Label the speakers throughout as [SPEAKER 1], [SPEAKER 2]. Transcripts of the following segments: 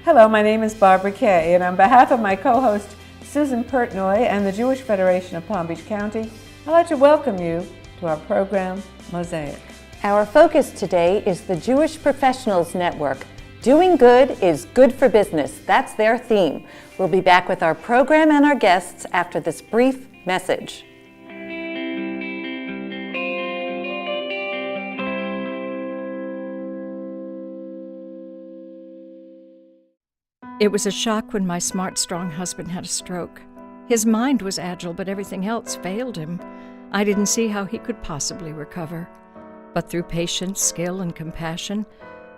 [SPEAKER 1] Hello, my name is Barbara Kay, and on behalf of my co-host Susan Pertnoy and the Jewish Federation of Palm Beach County, I'd like to welcome you to our program, Mosaic.
[SPEAKER 2] Our focus today is the Jewish Professionals Network. Doing good is good for business. That's their theme. We'll be back with our program and our guests after this brief message.
[SPEAKER 3] It was a shock when my smart, strong husband had a stroke. His mind was agile, but everything else failed him. I didn't see how he could possibly recover. But through patience, skill, and compassion,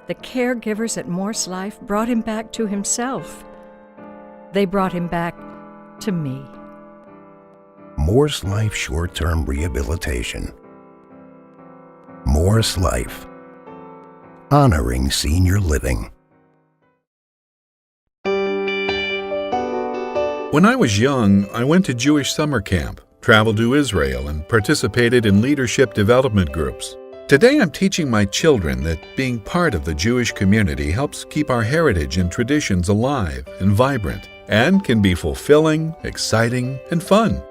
[SPEAKER 3] the caregivers at Morse Life brought him back to himself. They brought him back to me.
[SPEAKER 4] Morse Life Short-Term Rehabilitation. Morse Life. Honoring senior living.
[SPEAKER 5] When I was young, I went to Jewish summer camp, traveled to Israel, and participated in leadership development groups. Today I'm teaching my children that being part of the Jewish community helps keep our heritage and traditions alive and vibrant, and can be fulfilling, exciting, and fun.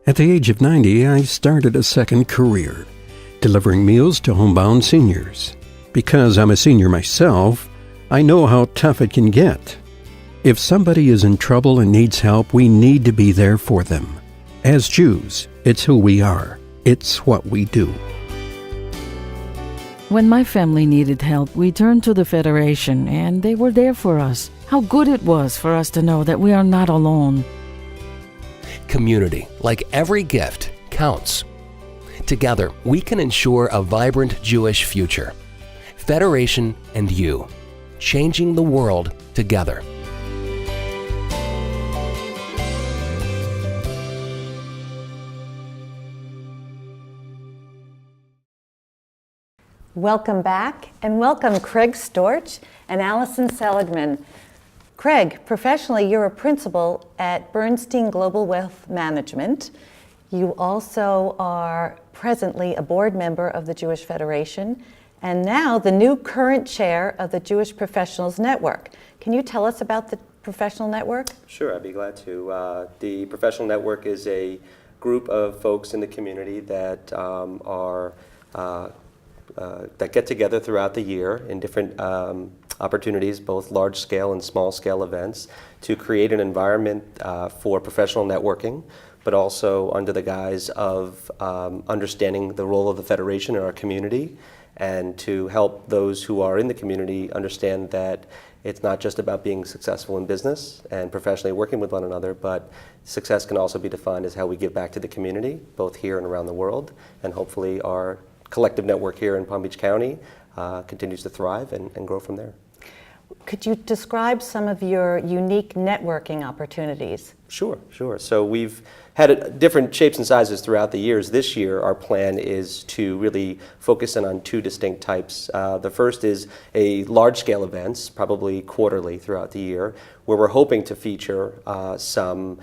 [SPEAKER 6] At the age of 90, I started a second career, delivering meals to homebound seniors. Because I'm a senior myself, I know how tough it can get. If somebody is in trouble and needs help, we need to be there for them. As Jews, it's who we are. It's what we do.
[SPEAKER 7] When my family needed help, we turned to the Federation, and they were there for us. How good it was for us to know that we are not alone.
[SPEAKER 8] Community, like every gift, counts. Together, we can ensure a vibrant Jewish future. Federation and you, changing the world together.
[SPEAKER 2] Welcome back, and welcome Craig Storch and Allison Seligman. Craig, professionally, you're a principal at Bernstein Global Wealth Management. You also are presently a board member of the Jewish Federation, and now the new current chair of the Jewish Professionals Network. Can you tell us about the Professional Network?
[SPEAKER 9] Sure, I'd be glad to. The Professional Network is a group of folks in the community that that get together throughout the year in different opportunities, both large-scale and small-scale events, to create an environment for professional networking, but also under the guise of understanding the role of the Federation in our community, and to help those who are in the community understand that it's not just about being successful in business and professionally working with one another, but success can also be defined as how we give back to the community, both here and around the world, and hopefully our collective network here in Palm Beach County continues to thrive and grow from there.
[SPEAKER 2] Could you describe some of your unique networking opportunities?
[SPEAKER 9] Sure. So we've had different shapes and sizes throughout the years. This year, our plan is to really focus in on two distinct types. The first is a large-scale events, probably quarterly throughout the year, where we're hoping to feature some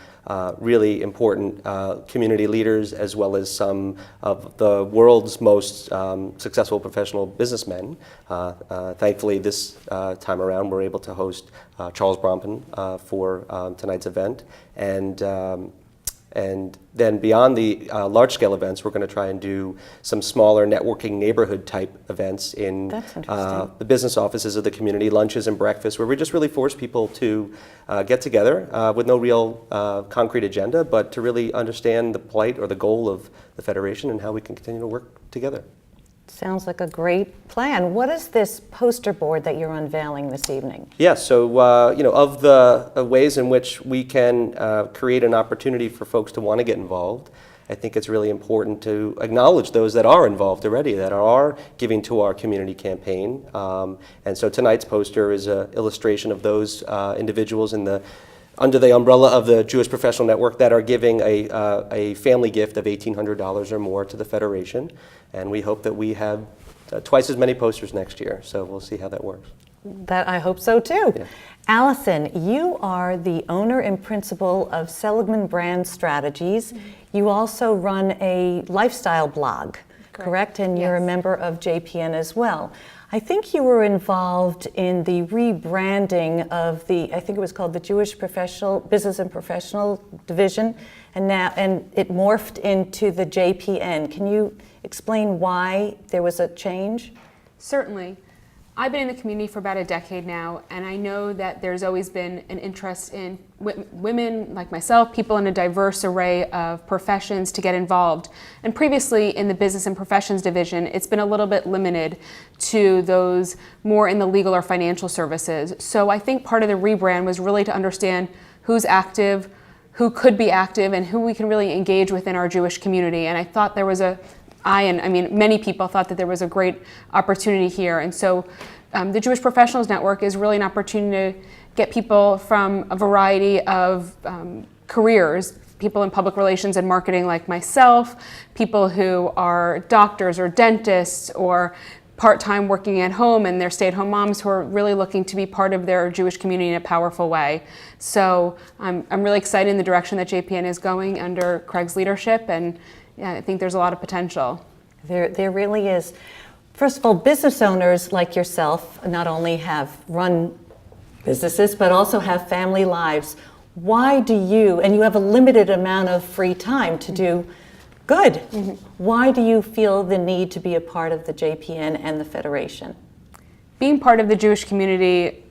[SPEAKER 9] really important community leaders, as well as some of the world's most successful professional businessmen. Thankfully, this time around, we're able to host Charles Brompton for tonight's event. And then beyond the large-scale events, we're going to try and do some smaller networking neighborhood-type events in the business offices of the community, lunches and breakfasts, where we just really force people to get together with no real concrete agenda, but to really understand the plight or the goal of the Federation and how we can continue to work together.
[SPEAKER 2] Sounds like a great plan. What is this poster board that you're unveiling this evening?
[SPEAKER 9] Yeah, so of the ways in which we can create an opportunity for folks to want to get involved, I think it's really important to acknowledge those that are involved already, that are giving to our community campaign. And so tonight's poster is an illustration of those individuals under the umbrella of the Jewish Professional Network that are giving a family gift of $1,800 or more to the Federation. And we hope that we have twice as many posters next year. So we'll see how that works.
[SPEAKER 2] That I hope so too.
[SPEAKER 9] Yeah.
[SPEAKER 2] Allison, you are the owner and principal of Seligman Brand Strategies. You also run a lifestyle blog correct? And you're a member of JPN as well. I think you were involved in the rebranding of I think it was called the Jewish Business and Professional Division, and it morphed into the JPN. Can you explain why there was a change?
[SPEAKER 10] Certainly. I've been in the community for about a decade now, and I know that there's always been an interest in women like myself, people in a diverse array of professions to get involved. And previously in the Business and Professions Division, it's been a little bit limited to those more in the legal or financial services. So I think part of the rebrand was really to understand who's active, who could be active, and who we can really engage within our Jewish community. And I thought there was many people thought that there was a great opportunity here. And so the Jewish Professionals Network is really an opportunity to get people from a variety of careers, people in public relations and marketing like myself, people who are doctors or dentists or part-time working at home, and they're stay-at-home moms who are really looking to be part of their Jewish community in a powerful way. So I'm really excited in the direction that JPN is going under Craig's leadership, and yeah, I think there's a lot of potential. There really is. First of all, business owners like yourself not only have run businesses, but also have family lives. Why do you, and you have a limited amount of free time to do good, why do you feel the need to be a part of the JPN and the Federation? Being part of the Jewish community,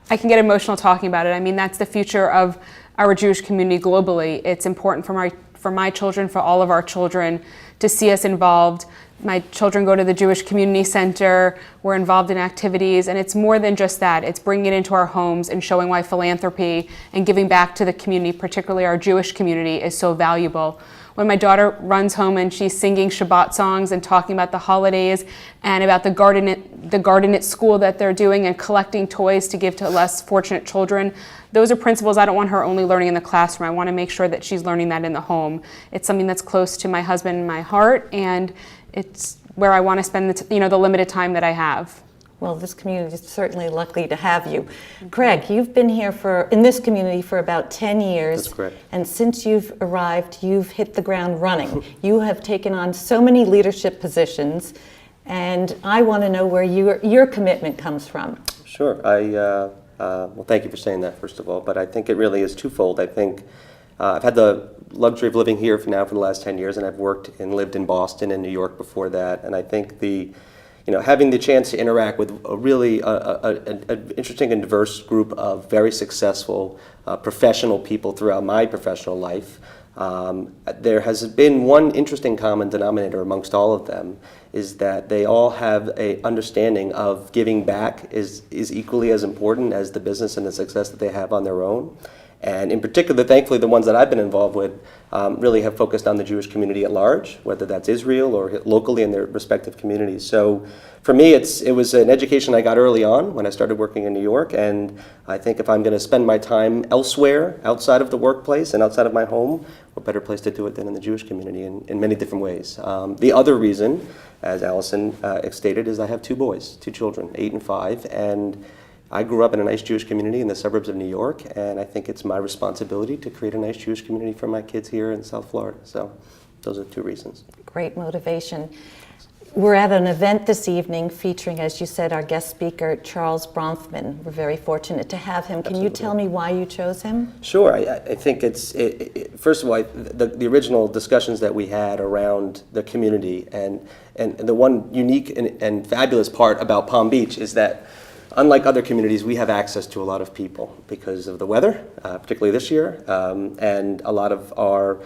[SPEAKER 10] I can get emotional talking about it. I mean, that's the future of our Jewish community globally. It's important for my children, for all of our children, to see us involved. My children go to the Jewish Community Center, we're involved in activities, and it's more than just that. It's bringing it into our homes and showing why philanthropy and giving back to the community, particularly our Jewish community, is so valuable. When my daughter runs home and she's singing Shabbat songs and talking about the holidays and about the garden at school that they're doing and collecting toys to give to less fortunate children, those are principles I don't want her only learning in the classroom. I want to make sure that she's learning that in the home. It's something that's close to my husband and my heart, and it's where I want to spend the limited time that I have. Well, this community is certainly lucky to have you. Craig, you've been here in this community for about 10 years.
[SPEAKER 9] That's correct.
[SPEAKER 2] And since you've arrived, you've hit the ground running. You have taken on so many leadership positions, and I want to know where your commitment comes from.
[SPEAKER 9] Sure. Well, thank you for saying that, first of all, but I think it really is twofold. I think I've had the luxury of living here for the last 10 years, and I've worked and lived in Boston and New York before that, and I think having the chance to interact with a really an interesting and diverse group of very successful professional people throughout my professional life, there has been one interesting common denominator amongst all of them, is that they all have an understanding of giving back is equally as important as the business and the success that they have on their own. And in particular, thankfully, the ones that I've been involved with really have focused on the Jewish community at large, whether that's Israel or locally in their respective communities. So for me, it was an education I got early on when I started working in New York, and I think if I'm going to spend my time elsewhere, outside of the workplace and outside of my home, what better place to do it than in the Jewish community in many different ways. The other reason, as Allison stated, is I have two boys, two children, 8 and 5, and I grew up in a nice Jewish community in the suburbs of New York, and I think it's my responsibility to create a nice Jewish community for my kids here in South Florida. So those are two reasons.
[SPEAKER 2] Great motivation. We're at an event this evening featuring, as you said, our guest speaker, Charles Bronfman. We're very fortunate to have him. Can you tell me why you chose him?
[SPEAKER 9] Sure. I think first of all, the original discussions that we had around the community, and the one unique and fabulous part about Palm Beach is that unlike other communities, we have access to a lot of people because of the weather, particularly this year, and a lot of our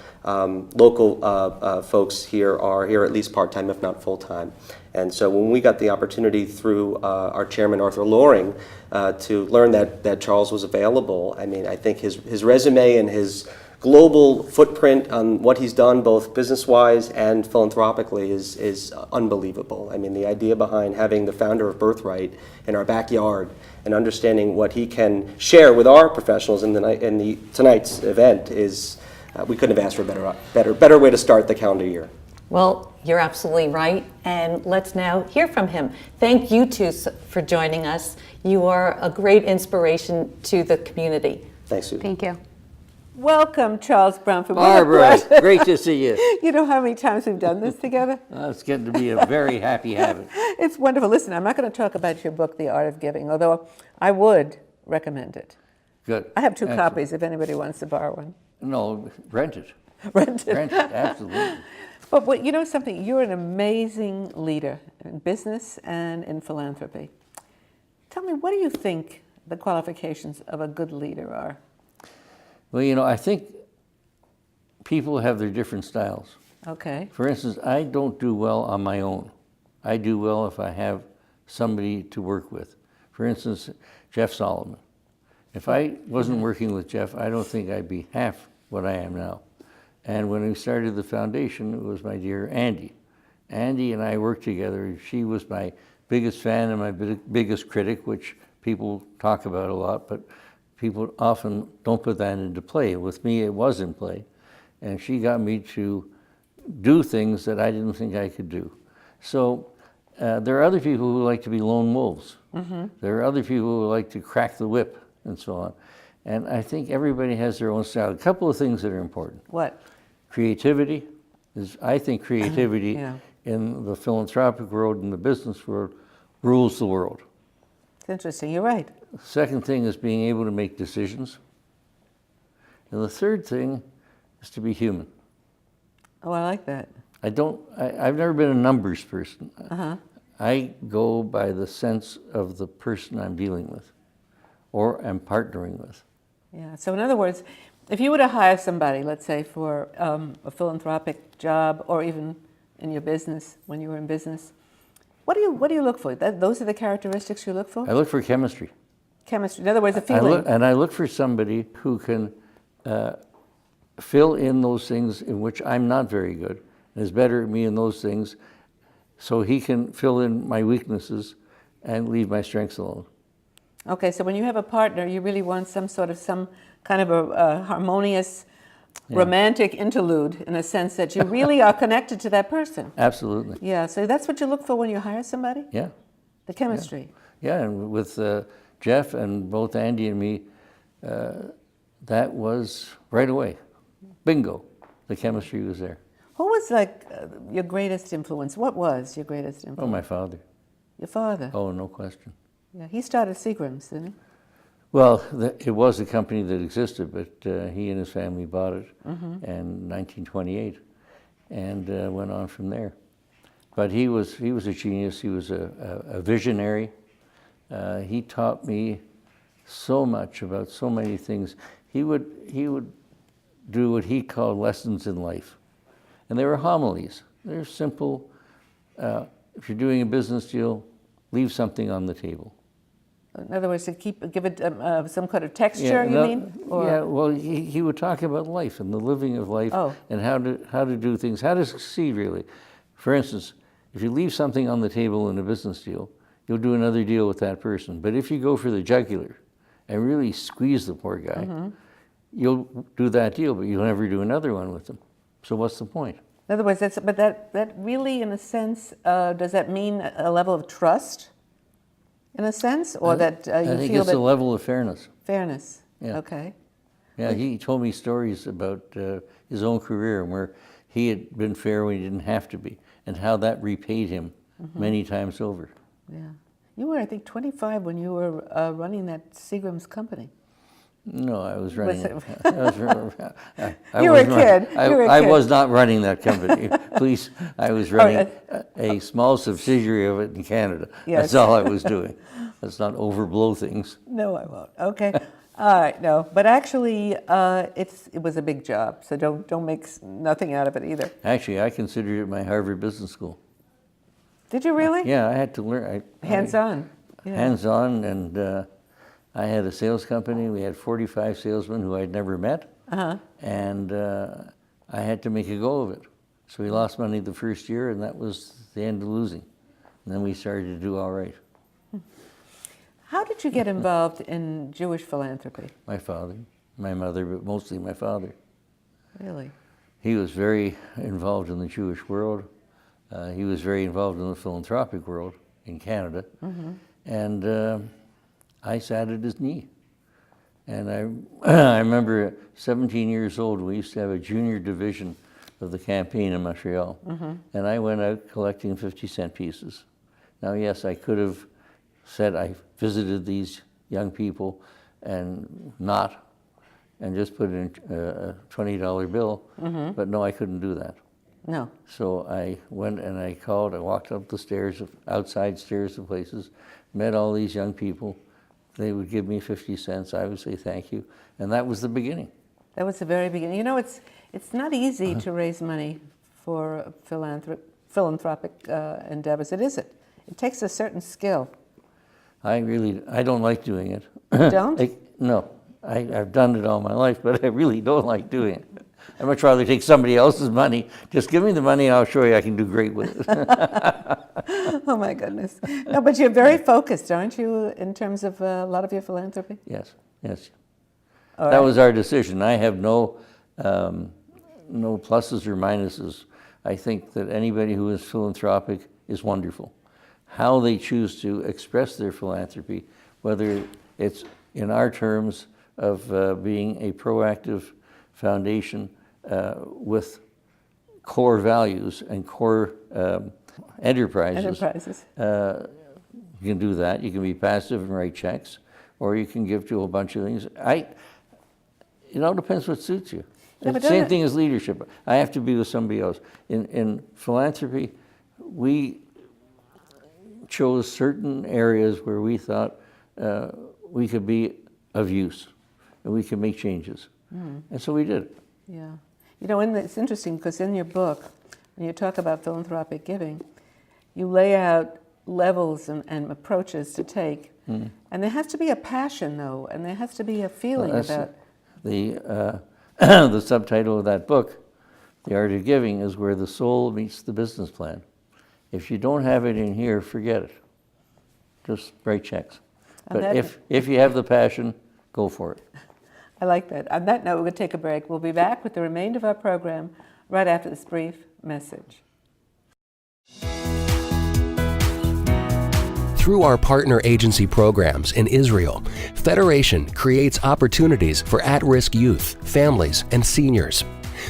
[SPEAKER 9] local folks here are here at least part-time, if not full-time. And so when we got the opportunity through our chairman, Arthur Loring, to learn that Charles was available, I mean, I think his resume and his global footprint on what he's done both business-wise and philanthropically is unbelievable. I mean, the idea behind having the founder of Birthright in our backyard and understanding what he can share with our professionals in tonight's event is, we couldn't have asked for a better way to start the calendar year.
[SPEAKER 2] Well, you're absolutely right, and let's now hear from him. Thank you two for joining us. You are a great inspiration to the community.
[SPEAKER 9] Thanks, Susan.
[SPEAKER 10] Thank you.
[SPEAKER 1] Welcome, Charles Bromford.
[SPEAKER 11] Barbara, great to see you.
[SPEAKER 1] You know how many times we've done this together?
[SPEAKER 11] It's getting to be a very happy habit.
[SPEAKER 1] It's wonderful. Listen, I'm not going to talk about your book, The Art of Giving, although I would recommend it.
[SPEAKER 11] Good.
[SPEAKER 1] I have two
[SPEAKER 11] Excellent.
[SPEAKER 1] copies if anybody wants to borrow one.
[SPEAKER 11] No, rent it.
[SPEAKER 1] Rent it.
[SPEAKER 11] Rent it, absolutely.
[SPEAKER 1] But you know something? You're an amazing leader in business and in philanthropy. Tell me, what do you think the qualifications of a good leader are?
[SPEAKER 11] Well, you know, I think people have their different styles.
[SPEAKER 1] Okay.
[SPEAKER 11] For instance, I don't do well on my own. I do well if I have somebody to work with. For instance, Jeff Solomon. If I wasn't working with Jeff, I don't think I'd be half what I am now. And when we started the foundation, it was my dear Andy. Andy and I worked together. She was my biggest fan and my biggest critic, which people talk about a lot, but people often don't put that into play. With me, it was in play. And she got me to do things that I didn't think I could do. So there are other people who like to be lone wolves. Mm-hmm. There are other people who like to crack the whip and so on. And I think everybody has their own style. A couple of things that are important.
[SPEAKER 1] What?
[SPEAKER 11] Creativity is, I think creativity
[SPEAKER 1] Yeah.
[SPEAKER 11] in the philanthropic world and the business world rules the world.
[SPEAKER 1] It's interesting. You're right.
[SPEAKER 11] Second thing is being able to make decisions. And the third thing is to be human.
[SPEAKER 1] Oh, I like that.
[SPEAKER 11] I've never been a numbers person.
[SPEAKER 1] Uh-huh.
[SPEAKER 11] I go by the sense of the person I'm dealing with or am partnering with.
[SPEAKER 1] Yeah. So in other words, if you were to hire somebody, let's say for a philanthropic job or even in your business, when you were in business, what do you look for? Those are the characteristics you look for?
[SPEAKER 11] I look for chemistry.
[SPEAKER 1] Chemistry. In other words, a feeling.
[SPEAKER 11] I look for somebody who can fill in those things in which I'm not very good and is better at me in those things, so he can fill in my weaknesses and leave my strengths alone.
[SPEAKER 1] Okay, so when you have a partner, you really want some kind of a harmonious, romantic interlude, in a sense that you really are connected to that person.
[SPEAKER 11] Absolutely.
[SPEAKER 1] Yeah, so that's what you look for when you hire somebody?
[SPEAKER 11] Yeah.
[SPEAKER 1] The chemistry.
[SPEAKER 11] Yeah, and with Jeff and both Andy and me, that was right away. Bingo. The chemistry was there.
[SPEAKER 1] Who was your greatest influence? What was your greatest influence?
[SPEAKER 11] Oh, my father.
[SPEAKER 1] Your father?
[SPEAKER 11] Oh, no question.
[SPEAKER 1] Yeah, he started Seagram's, didn't he?
[SPEAKER 11] Well, it was a company that existed, but he and his family bought it in 1928 and went on from there. But he was a genius. He was a visionary. He taught me so much about so many things. He would do what he called lessons in life. And they were homilies. They're simple. If you're doing a business deal, leave something on the table.
[SPEAKER 1] In other words, to give it some kind of texture, you mean? Or?
[SPEAKER 11] Yeah, well, he would talk about life and the living of life and how to do things, how to succeed, really. For instance, if you leave something on the table in a business deal, you'll do another deal with that person. But if you go for the jugular and really squeeze the poor guy, you'll do that deal, but you'll never do another one with them. So what's the point?
[SPEAKER 1] In other words, that really, in a sense, does that mean a level of trust, in a sense, or that you
[SPEAKER 11] I think
[SPEAKER 1] feel
[SPEAKER 11] it's
[SPEAKER 1] that
[SPEAKER 11] a level of fairness.
[SPEAKER 1] Fairness.
[SPEAKER 11] Yeah.
[SPEAKER 1] Okay.
[SPEAKER 11] Yeah, he told me stories about his own career and where he had been fair when he didn't have to be, and how that repaid him many times over.
[SPEAKER 1] Yeah. You were, I think, 25 when you were running that Seagram's company.
[SPEAKER 11] No, I was running.
[SPEAKER 1] You
[SPEAKER 11] were
[SPEAKER 1] a kid.
[SPEAKER 11] I was not running that company. Please, I was running a small subsidiary of it in Canada.
[SPEAKER 1] Yes.
[SPEAKER 11] That's all I was doing. Let's not overblow things.
[SPEAKER 1] No, I won't. Okay. All right. No, but actually, it was a big job. So don't make nothing out of it either.
[SPEAKER 11] Actually, I considered it my Harvard Business School.
[SPEAKER 1] Did you really?
[SPEAKER 11] Yeah, I had to learn.
[SPEAKER 1] Hands-on. Yeah.
[SPEAKER 11] Hands-on, and I had a sales company. We had 45 salesmen who I'd never met, and I had to make a go of it. So we lost money the first year, and that was the end of losing. And then we started to do all right.
[SPEAKER 1] How did you get involved in Jewish philanthropy?
[SPEAKER 11] My father, my mother, but mostly my father.
[SPEAKER 1] Really?
[SPEAKER 11] He was very involved in the Jewish world. He was very involved in the philanthropic world in Canada. And I sat at his knee. And I remember at 17 years old, we used to have a junior division of the campaign in Montreal. And I went out collecting 50-cent pieces. Now, yes, I could have said I visited these young people and just put in a $20 bill, but no, I couldn't do that.
[SPEAKER 1] No.
[SPEAKER 11] So I went and I walked up the stairs, outside stairs of places, met all these young people. They would give me 50 cents. I would say thank you. And that was the beginning.
[SPEAKER 1] That was the very beginning. You know, it's not easy to raise money for philanthropic endeavors. It isn't. It takes a certain skill.
[SPEAKER 11] I don't like doing it.
[SPEAKER 1] Don't?
[SPEAKER 11] No. I've done it all my life, but I really don't like doing it. I'd much rather take somebody else's money. Just give me the money and I'll show you I can do great with it.
[SPEAKER 1] Oh my goodness. No, but you're very focused, aren't you, in terms of a lot of your philanthropy?
[SPEAKER 11] Yes.
[SPEAKER 1] All
[SPEAKER 11] That
[SPEAKER 1] right.
[SPEAKER 11] was our decision. I have no pluses or minuses. I think that anybody who is philanthropic is wonderful. How they choose to express their philanthropy, whether it's in our terms of being a proactive foundation with core values and core enterprises. You can do that. You can be passive and write checks, or you can give to a bunch of things. It all depends what suits you.
[SPEAKER 1] Yeah, but
[SPEAKER 11] Same thing as leadership. I have to be with somebody else. In philanthropy, we chose certain areas where we thought we could be of use and we could make changes. And so we did it.
[SPEAKER 1] Yeah. You know, it's interesting because in your book, when you talk about philanthropic giving, you lay out levels and approaches to take. And there has to be a passion, though, and there has to be a feeling about...
[SPEAKER 11] The subtitle of that book, The Art of Giving, is where the soul meets the business plan. If you don't have it in here, forget it. Just write checks. But if you have the passion, go for it.
[SPEAKER 1] I like that. On that note, we're going to take a break. We'll be back with the remainder of our program right after this brief message.
[SPEAKER 8] Through our partner agency programs in Israel, Federation creates opportunities for at-risk youth, families, and seniors.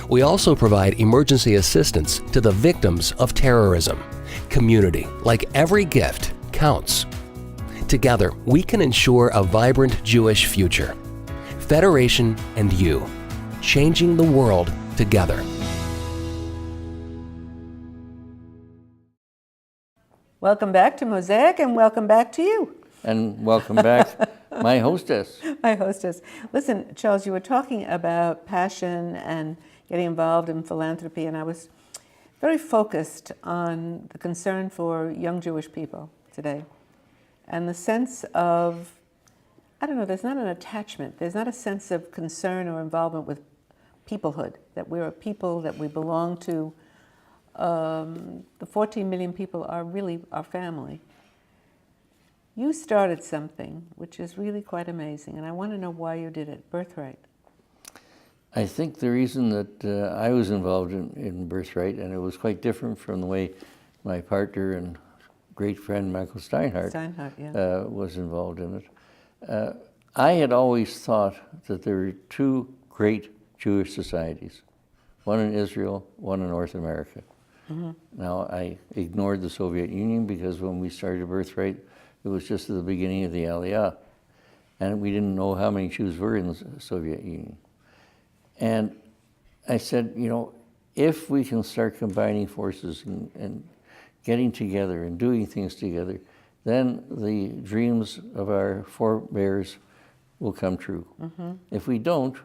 [SPEAKER 8] We also provide emergency assistance to the victims of terrorism. Community, like every gift, counts. Together, we can ensure a vibrant Jewish future. Federation and you, changing the world together.
[SPEAKER 1] Welcome back to Mosaic, and welcome back to you.
[SPEAKER 11] And welcome back, my hostess.
[SPEAKER 1] My hostess. Listen, Charles, you were talking about passion and getting involved in philanthropy, and I was very focused on the concern for young Jewish people today and the sense of, I don't know, there's not an attachment, there's not a sense of concern or involvement with peoplehood, that we're a people, that we belong to. The 14 million people are really our family. You started something which is really quite amazing, and I want to know why you did it, Birthright.
[SPEAKER 11] I think the reason that I was involved in Birthright, and it was quite different from the way my partner and great friend Michael Steinhardt was involved in it. I had always thought that there were two great Jewish societies, one in Israel, one in North America. Now, I ignored the Soviet Union because when we started Birthright, it was just at the beginning of the Aliyah, and we didn't know how many Jews were in the Soviet Union. And I said, you know, if we can start combining forces and getting together and doing things together, then the dreams of our forebears will come true. If we don't,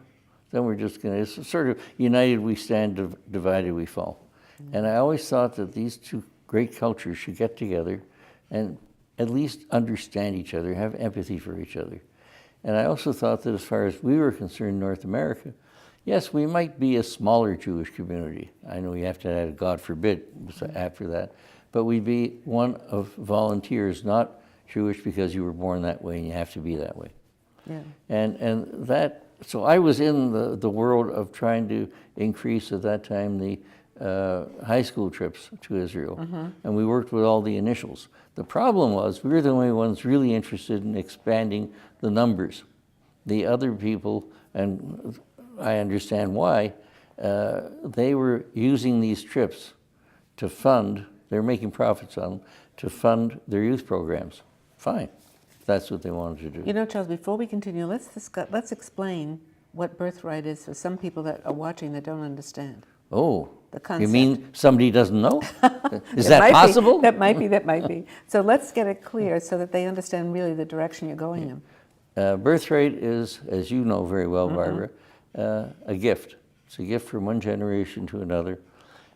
[SPEAKER 11] then we're just going to, it's sort of united we stand, divided we fall. And I always thought that these two great cultures should get together and at least understand each other, have empathy for each other. And I also thought that as far as we were concerned in North America, yes, we might be a smaller Jewish community. I know you have to add, God forbid, after that. But we'd be one of volunteers, not Jewish because you were born that way and you have to be that way.
[SPEAKER 1] Yeah.
[SPEAKER 11] And that, so I was in the world of trying to increase at that time the high school trips to Israel. And we worked with all the initials. The problem was we were the only ones really interested in expanding the numbers. the other people, and I understand why, they were using these trips to fund, they're making profits on them, to fund their youth programs. Fine, that's what they wanted to do.
[SPEAKER 1] You know, Charles, before we continue, let's explain what birthright is for some people that are watching that don't understand.
[SPEAKER 11] Oh,
[SPEAKER 1] The concept.
[SPEAKER 11] you mean somebody doesn't know? Is
[SPEAKER 1] It
[SPEAKER 11] that
[SPEAKER 1] might be.
[SPEAKER 11] possible?
[SPEAKER 1] That might be. So let's get it clear so that they understand really the direction you're going in.
[SPEAKER 11] Birthright is, as you know very well, Barbara, a gift. It's a gift from one generation to another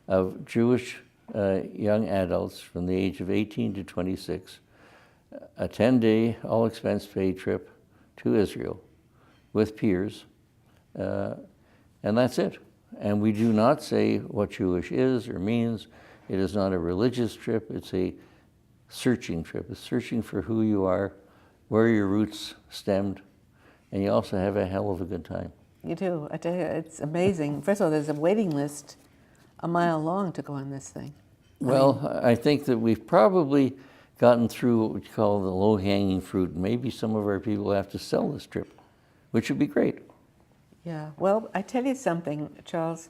[SPEAKER 11] of Jewish young adults from the age of 18 to 26, a 10-day, all-expense-paid trip to Israel with peers, and that's it. And we do not say what Jewish is or means. It is not a religious trip. It's a searching trip. It's searching for who you are, where your roots stemmed, and you also have a hell of a good time.
[SPEAKER 1] You do. I tell you, it's amazing. First of all, there's a waiting list a mile long to go on this thing.
[SPEAKER 11] Well, I think that we've probably gotten through what we call the low-hanging fruit. Maybe some of our people have to sell this trip, which would be great.
[SPEAKER 1] Yeah. Well, I tell you something, Charles.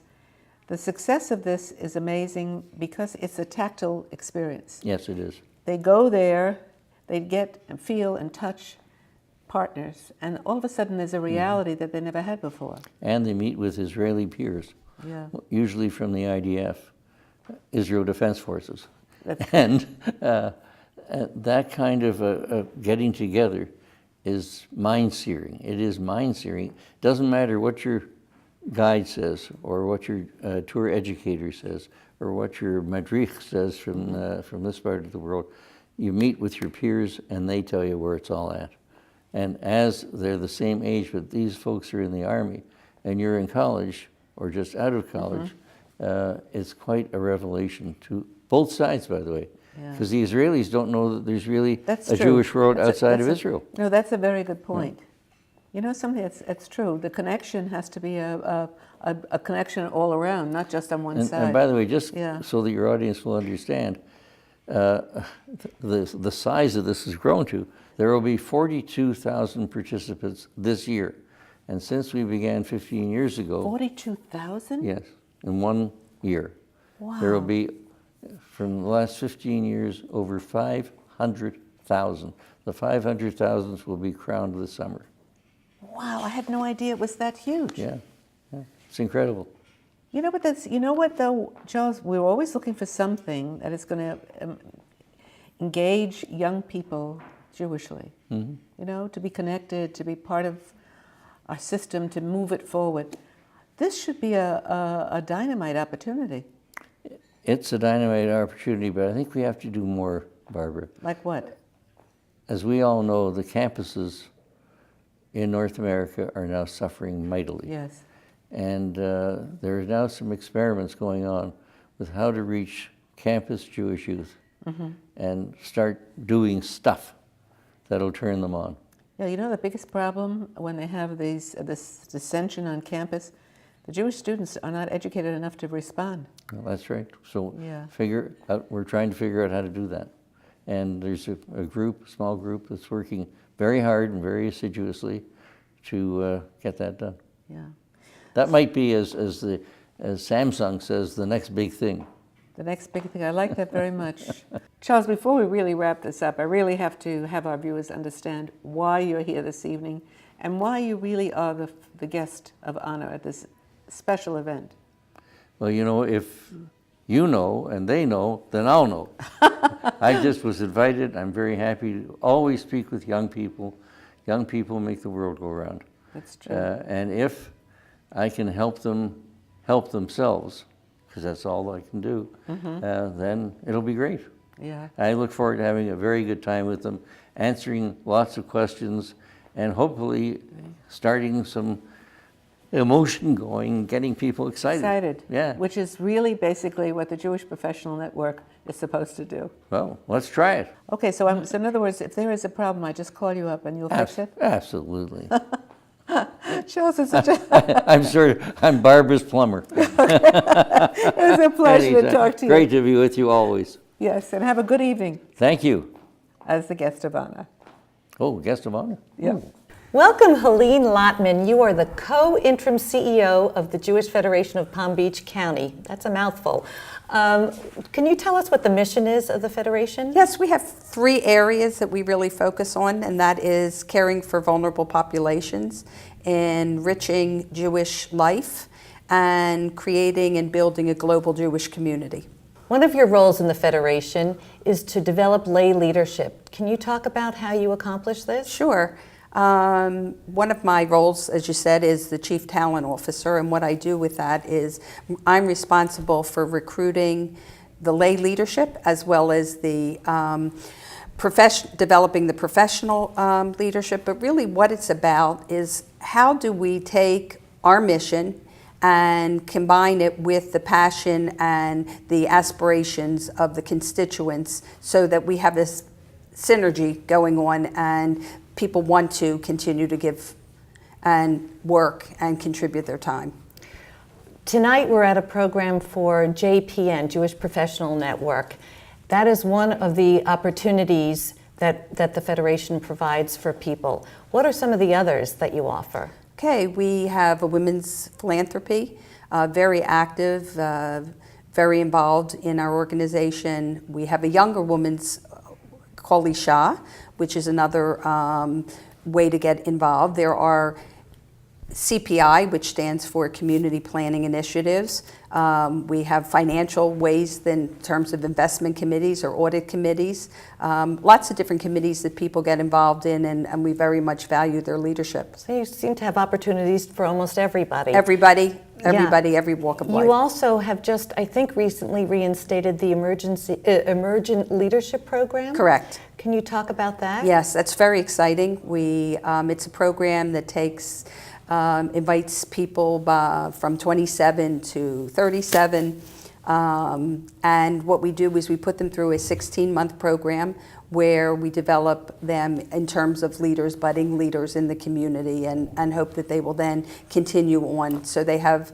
[SPEAKER 1] The success of this is amazing because it's a tactile experience.
[SPEAKER 11] Yes, it is.
[SPEAKER 1] They go there, they get and feel and touch partners, and all of a sudden there's a reality that they never had before.
[SPEAKER 11] And they meet with Israeli peers,
[SPEAKER 1] Yeah.
[SPEAKER 11] usually from the IDF, Israel Defense Forces. And that kind of getting together is mind-searing. It is mind-searing. Doesn't matter what your guide says, or what your tour educator says, or what your madrich says from this part of the world. You meet with your peers, and they tell you where it's all at. And as they're the same age, but these folks are in the Army, and you're in college, or just out of college, it's quite a revelation to both sides, by the way. Because the Israelis don't know that there's really a Jewish world outside of Israel.
[SPEAKER 1] No, that's a very good point. You know something, it's true. The connection has to be a connection all around, not just on one side.
[SPEAKER 11] And by the way, just so that your audience will understand, the size of this has grown to, there will be 42,000 participants this year. And since we began 15 years ago...
[SPEAKER 1] 42,000?
[SPEAKER 11] Yes, in 1 year.
[SPEAKER 1] Wow.
[SPEAKER 11] There will be, from the last 15 years, over 500,000. The 500,000 will be crowned this summer.
[SPEAKER 1] Wow, I had no idea it was that huge.
[SPEAKER 11] Yeah, it's incredible.
[SPEAKER 1] You know what though, Charles, we're always looking for something that is going to engage young people Jewishly. You know, to be connected, to be part of our system, to move it forward. This should be a dynamite opportunity.
[SPEAKER 11] It's a dynamite opportunity, but I think we have to do more, Barbara.
[SPEAKER 1] Like what?
[SPEAKER 11] As we all know, the campuses in North America are now suffering mightily.
[SPEAKER 1] Yes.
[SPEAKER 11] And there are now some experiments going on with how to reach campus Jewish youth and start doing stuff that'll turn them on.
[SPEAKER 1] Yeah, you know the biggest problem when they have this dissension on campus, the Jewish students are not educated enough to respond.
[SPEAKER 11] Well, that's right. So
[SPEAKER 1] Yeah.
[SPEAKER 11] we're trying to figure out how to do that. And there's a small group that's working very hard and very assiduously to get that done.
[SPEAKER 1] Yeah.
[SPEAKER 11] That might be, as Samsung says, the next big thing.
[SPEAKER 1] The next big thing. I like that very much. Charles, before we really wrap this up, I really have to have our viewers understand why you're here this evening and why you really are the guest of honor at this special event.
[SPEAKER 11] Well, you know, if you know and they know, then I'll know. I just was invited. I'm very happy to always speak with young people. Young people make the world go round.
[SPEAKER 1] That's true.
[SPEAKER 11] And if I can help them help themselves, because that's all I can do, then it'll be great.
[SPEAKER 1] Yeah.
[SPEAKER 11] I look forward to having a very good time with them, answering lots of questions, and hopefully starting some emotion going, getting people excited. Yeah.
[SPEAKER 1] Which is really basically what the Jewish Professional Network is supposed to do.
[SPEAKER 11] Well, let's try it.
[SPEAKER 1] Okay, so in other words, if there is a problem, I just call you up and you'll fix it?
[SPEAKER 11] Absolutely.
[SPEAKER 1] Charles, it's such a...
[SPEAKER 11] I'm sorry, I'm Barbara's plumber.
[SPEAKER 1] It was a pleasure to talk to you.
[SPEAKER 11] Great to be with you always.
[SPEAKER 1] Yes, and have a good evening
[SPEAKER 11] Thank you.
[SPEAKER 1] as the guest of honor.
[SPEAKER 11] Oh, guest of honor?
[SPEAKER 1] Yeah.
[SPEAKER 11] Ooh.
[SPEAKER 2] Welcome, Helene Lotman. You are the co-interim CEO of the Jewish Federation of Palm Beach County. That's a mouthful. Can you tell us what the mission is of the Federation?
[SPEAKER 12] Yes, we have 3 areas that we really focus on, and that is caring for vulnerable populations, enriching Jewish life, and creating and building a global Jewish community.
[SPEAKER 2] One of your roles in the Federation is to develop lay leadership. Can you talk about how you accomplish this?
[SPEAKER 12] Sure. One of my roles, as you said, is the Chief Talent Officer, and what I do with that is I'm responsible for recruiting the lay leadership as well as the developing the professional leadership. But really what it's about is how do we take our mission and combine it with the passion and the aspirations of the constituents so that we have this synergy going on and people want to continue to give and work and contribute their time.
[SPEAKER 2] Tonight we're at a program for JPN, Jewish Professional Network. That is one of the opportunities that the Federation provides for people. What are some of the others that you offer?
[SPEAKER 12] Okay, we have a women's philanthropy, very active, very involved in our organization. We have a younger women's Kol Isha, which is another way to get involved. There are CPI, which stands for Community Planning Initiatives. We have financial ways in terms of investment committees or audit committees. Lots of different committees that people get involved in, and we very much value their leadership.
[SPEAKER 2] So you seem to have opportunities for almost everybody.
[SPEAKER 12] Everybody, every walk of life.
[SPEAKER 2] You also have just, I think, recently reinstated the Emergent Leadership Program.
[SPEAKER 12] Correct.
[SPEAKER 2] Can you talk about that?
[SPEAKER 12] Yes, that's very exciting. It's a program that invites people from 27 to 37. And what we do is we put them through a 16-month program where we develop them in terms of leaders, budding leaders in the community, and hope that they will then continue on. So they have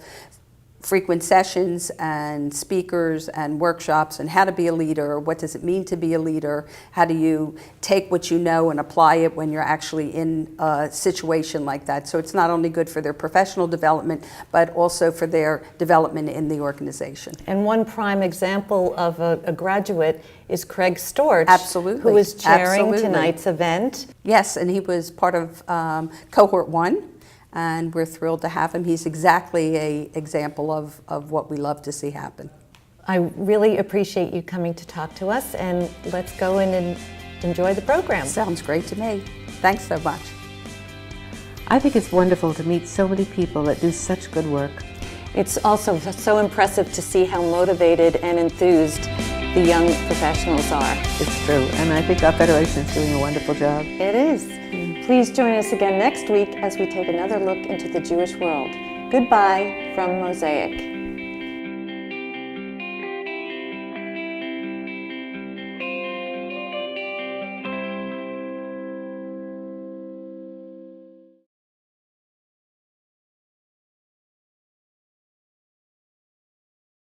[SPEAKER 12] frequent sessions and speakers and workshops on how to be a leader, what does it mean to be a leader, how do you take what you know and apply it when you're actually in a situation like that. So it's not only good for their professional development, but also for their development in the organization.
[SPEAKER 2] And one prime example of a graduate is Craig Storch.
[SPEAKER 12] Absolutely.
[SPEAKER 2] Who is chairing
[SPEAKER 12] Absolutely.
[SPEAKER 2] Tonight's event.
[SPEAKER 12] Yes, and he was part of Cohort 1. And we're thrilled to have him. He's exactly an example of what we love to see happen.
[SPEAKER 2] I really appreciate you coming to talk to us, and let's go in and enjoy the program.
[SPEAKER 12] Sounds great to me. Thanks so much.
[SPEAKER 1] I think it's wonderful to meet so many people that do such good work.
[SPEAKER 2] It's also so impressive to see how motivated and enthused the young professionals are.
[SPEAKER 1] It's true, and I think our Federation is doing a wonderful job.
[SPEAKER 2] It is. Please join us again next week as we take another look into the Jewish world. Goodbye from Mosaic.